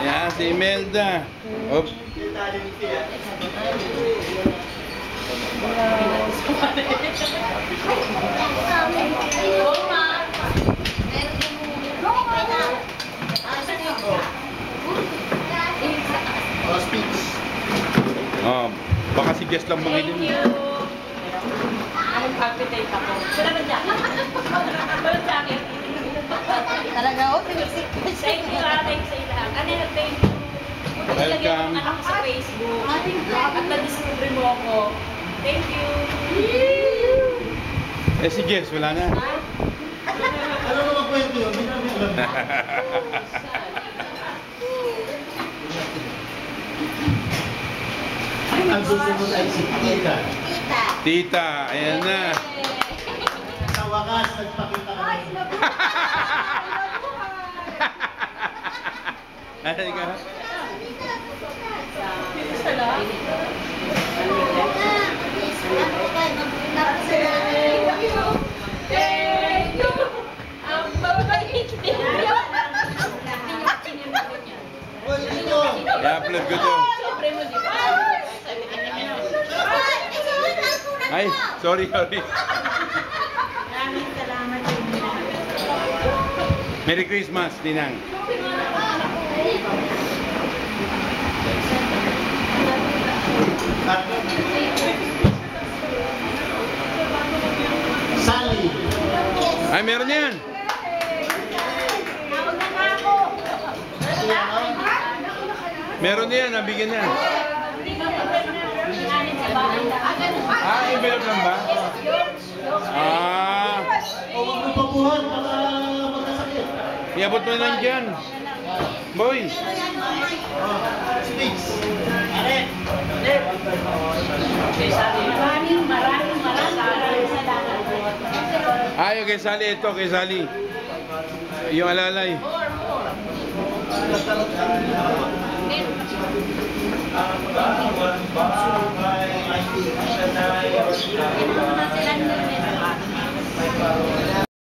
Yan, si Imelda. Op. Oh, baka si Jess lang bangilin. Thank you. Anong appetite ako? Wala ba dyan? Wala jacket. Talaga, oh, pinisik. Thank you, thank sa ilahan. Ano yung thank you? Welcome. Ano ko sa Facebook. At na-discover mo ako. Thank you. Eh si Jess, wala na. Ano naman kwento yun? Hindi namin alam. Ang susunod ay si Tita. Tita. Tita, ayan na. Sa wakas, nagpakita ka rin. Ay, ka. Thank you. Ang babait niya. Uy, dito! I-upload ko to. Siyempre mo, di ba? Ay, sorry. Maraming salamat. Merry Christmas, Ninang. At Sally. Ay, meron yan. Tawag na nga ako. Meron yan, nabigyan yan. Hindi ba sa bahay lang? Ah, envelope lang ba? Ah, O, huwag mo pabuhan para magkasakit. iabot mo lang dyan. Boy. Sticks. Maraming salamat. Ay, kay Sally, ito, kay Sally. Yung alalay. Sila